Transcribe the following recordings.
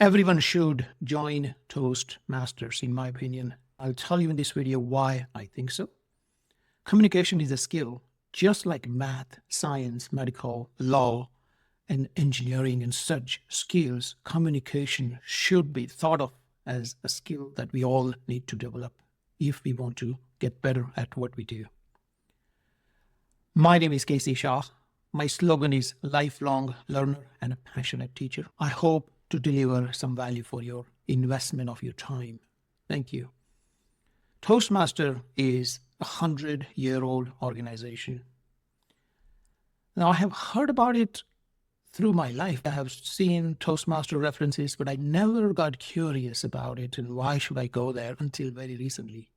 Everyone should join Toastmasters, in my opinion. I'll tell you in this video why I think so. Communication is a skill, just like math, science, medical, law, and engineering and such skills. Communication should be thought of as a skill that we all need to develop if we want to get better at what we do. My name is Casey Shah. My slogan is lifelong learner and a passionate teacher. I hope to deliver some value for your investment of your time. Thank you. Toastmaster is a 100-year-old organization. Now, I have heard about it through my life. I have seen Toastmaster references, but I never got curious about it and why should I go there until very recently.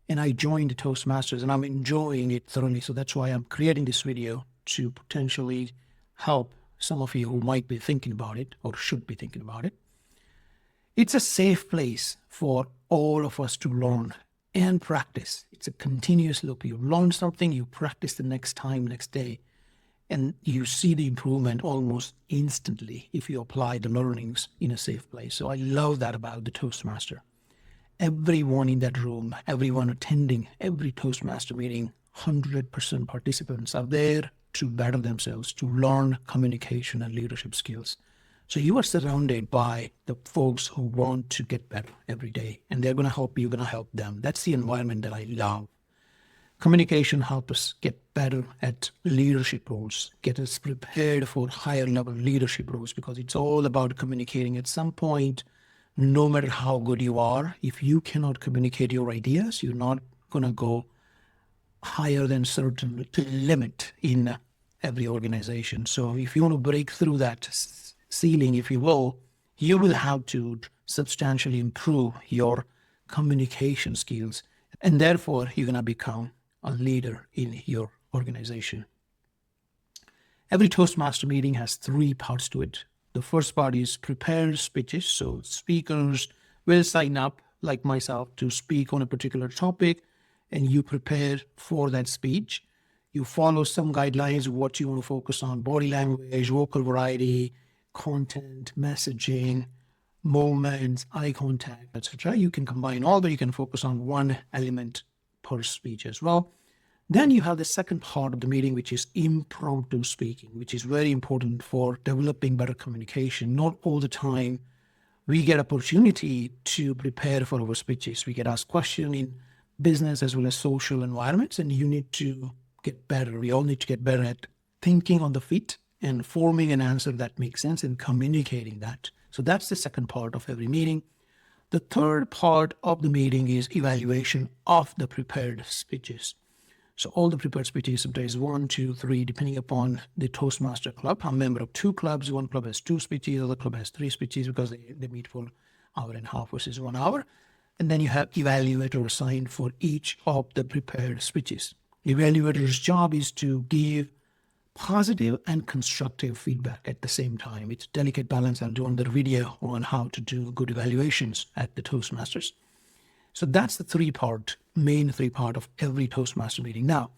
And I joined Toastmasters and I'm enjoying it thoroughly. So that's why I'm creating this video to potentially help some of you who might be thinking about it or should be thinking about it. It's a safe place for all of us to learn and practice. It's a continuous loop. You learn something, you practice the next time, next day, and you see the improvement almost instantly if you apply the learnings in a safe place. So I love that about the Toastmaster. Everyone in that room, everyone attending every Toastmaster meeting, 100% participants are there to better themselves, to learn communication and leadership skills. So you are surrounded by the folks who want to get better every day, and they're going to help you, you're going to help them. That's the environment that I love. Communication helps us get better at leadership roles, get us prepared for higher level leadership roles, because it's all about communicating. At some point, no matter how good you are, if you cannot communicate your ideas, you're not going to go higher than certain limit in every organization. So if you want to break through that ceiling, if you will have to substantially improve your communication skills, and therefore you're going to become a leader in your organization. Every Toastmaster meeting has 3 parts to it. The first part is prepared speeches. So speakers will sign up, like myself, to speak on a particular topic, and you prepare for that speech. You follow some guidelines of what you want to focus on: body language, vocal variety, content, messaging, movements, eye contact, etc. You can combine all, but you can focus on one element per speech as well. Then you have the second part of the meeting, which is impromptu speaking, which is very important for developing better communication. Not all the time we get opportunity to prepare for our speeches. We get asked questions in business as well as social environments, and you need to get better. We all need to get better at thinking on the feet and forming an answer that makes sense and communicating that. So that's the second part of every meeting. The third part of the meeting is evaluation of the prepared speeches. So all the prepared speeches, sometimes 1, 2, 3, depending upon the Toastmaster club. I'm a member of 2 clubs. One club has 2 speeches, the other club has 3 speeches, because they meet for an hour and a half versus 1 hour. And then you have evaluator assigned for each of the prepared speeches. Evaluator's job is to give positive and constructive feedback at the same time. It's a delicate balance. I'll do another video on how to do good evaluations at the Toastmasters. So that's the main three part of every Toastmaster meeting. Now,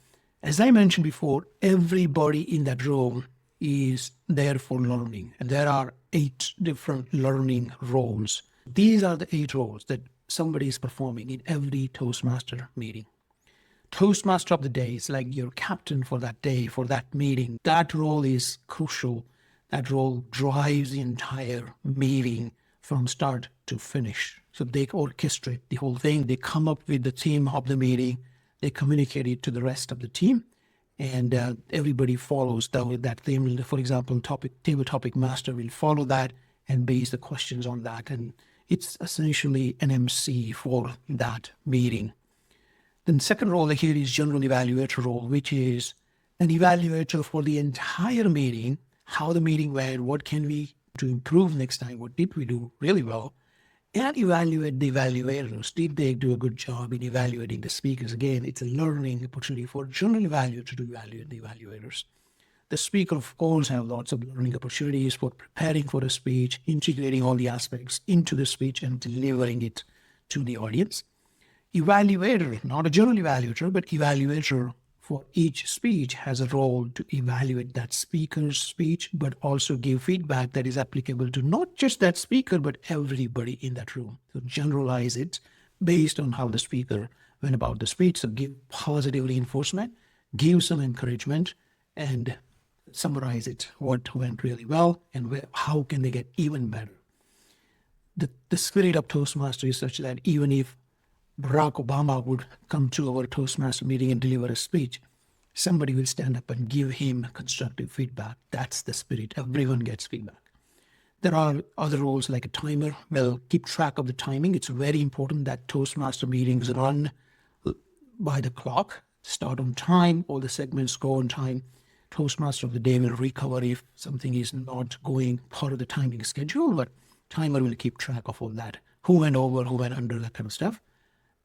as I mentioned before, everybody in that room is there for learning. And there are 8 different learning roles. These are the 8 roles that somebody is performing in every Toastmaster meeting. Toastmaster of the day is like your captain for that day, for that meeting. That role is crucial. That role drives the entire meeting from start to finish. So they orchestrate the whole thing. They come up with the theme of the meeting. They communicate it to the rest of the team, and everybody follows that theme. For example, table topic master will follow that and base the questions on that. And it's essentially an MC for that meeting. Then second role here is general evaluator role, which is an evaluator for the entire meeting, how the meeting went, what can we do to improve next time, what did we do really well, and evaluate the evaluators. Did they do a good job in evaluating the speakers? Again, it's a learning opportunity for general evaluator to evaluate the evaluators. The speaker, of course, have lots of learning opportunities for preparing for a speech, integrating all the aspects into the speech and delivering it to the audience. Evaluator, not a general evaluator, but evaluator for each speech has a role to evaluate that speaker's speech, but also give feedback that is applicable to not just that speaker, but everybody in that room. So generalize it based on how the speaker went about the speech. So give positive reinforcement, give some encouragement, and summarize it, what went really well and how can they get even better. The spirit of Toastmaster is such that even if Barack Obama would come to our Toastmaster meeting and deliver a speech, somebody will stand up and give him constructive feedback. That's the spirit. Everyone gets feedback. There are other roles like a timer. Well, keep track of the timing. It's very important that Toastmaster meetings run by the clock, start on time, all the segments go on time. Toastmaster of the day will recover if something is not going part of the timing schedule, but timer will keep track of all that. Who went over, who went under, that kind of stuff.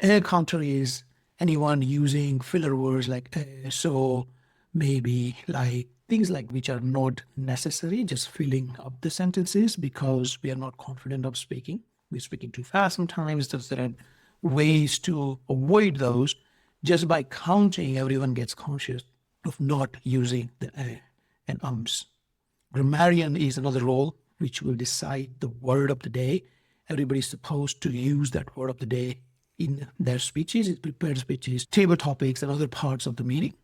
A counter is anyone using filler words like so, maybe, like things like which are not necessary, just filling up the sentences because we are not confident of speaking. We're speaking too fast sometimes. There are ways to avoid those. Just by counting, everyone gets conscious of not using the and ums. Grammarian is another role which will decide the word of the day. Everybody's supposed to use that word of the day in their speeches, prepared speeches, table topics, and other parts of the meeting.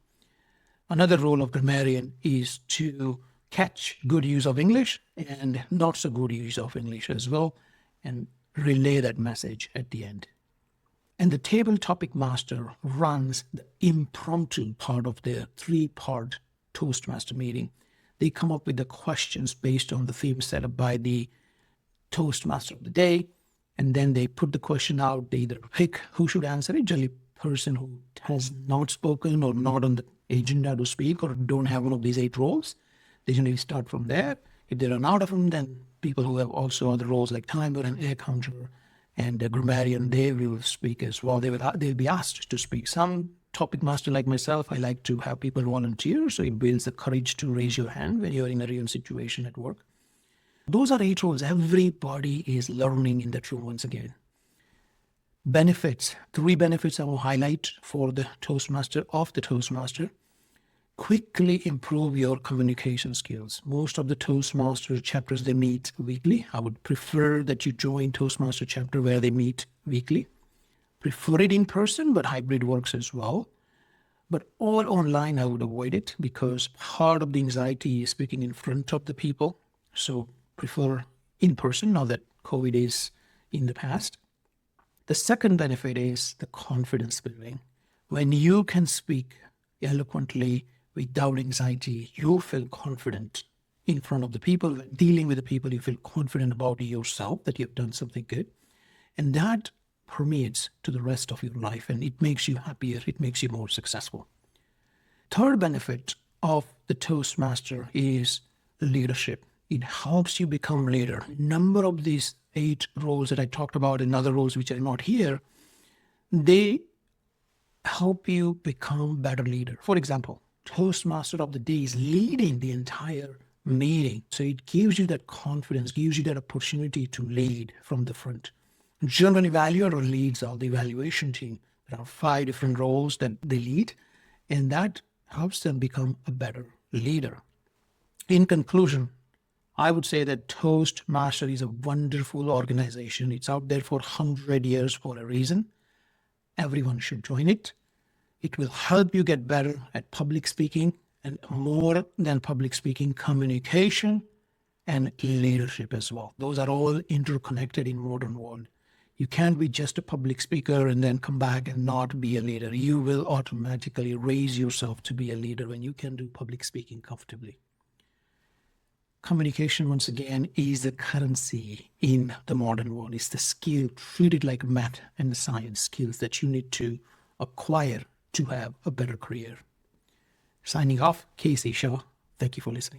Another role of grammarian is to catch good use of English and not so good use of English as well, and relay that message at the end. And the table topic master runs the impromptu part of the 3-part Toastmaster meeting. They come up with the questions based on the theme set up by the Toastmaster of the day. And then they put the question out. They either pick who should answer it, generally person who has not spoken or not on the agenda to speak or don't have one of these 8 roles. They generally start from there. If they run out of them, then people who have also other roles like timer and air counter and a grammarian, they will speak as well. They'll be asked to speak. Some topic master like myself, I like to have people volunteer, so it builds the courage to raise your hand when you're in a real situation at work. Those are 8 roles. Everybody is learning in that room once again. Benefits. 3 benefits I will highlight for the Toastmaster of the Toastmaster. Quickly improve your communication skills. Most of the Toastmaster chapters, they meet weekly. I would prefer that you join Toastmaster chapter where they meet weekly. Prefer it in person, but hybrid works as well. But all online, I would avoid it because part of the anxiety is speaking in front of the people. So prefer in person now that COVID is in the past. The second benefit is the confidence building. When you can speak eloquently without anxiety, you feel confident in front of the people. When dealing with the people, you feel confident about yourself that you've done something good. And that permeates to the rest of your life and it makes you happier. It makes you more successful. Third benefit of the Toastmaster is leadership. It helps you become leader. A number of these 8 roles that I talked about and other roles which are not here, they help you become better leader. For example, Toastmaster of the day is leading the entire meeting. So it gives you that confidence, gives you that opportunity to lead from the front. General evaluator leads all the evaluation team. There are 5 different roles that they lead, and that helps them become a better leader. In conclusion, I would say that Toastmaster is a wonderful organization. It's out there for 100 years for a reason. Everyone should join it. It will help you get better at public speaking and more than public speaking, communication and leadership as well. Those are all interconnected in modern world. You can't be just a public speaker and then come back and not be a leader. You will automatically raise yourself to be a leader when you can do public speaking comfortably. Communication, once again, is the currency in the modern world. It's the skill, treated like math and the science skills that you need to acquire to have a better career. Signing off, Casey Shaw. Thank you for listening.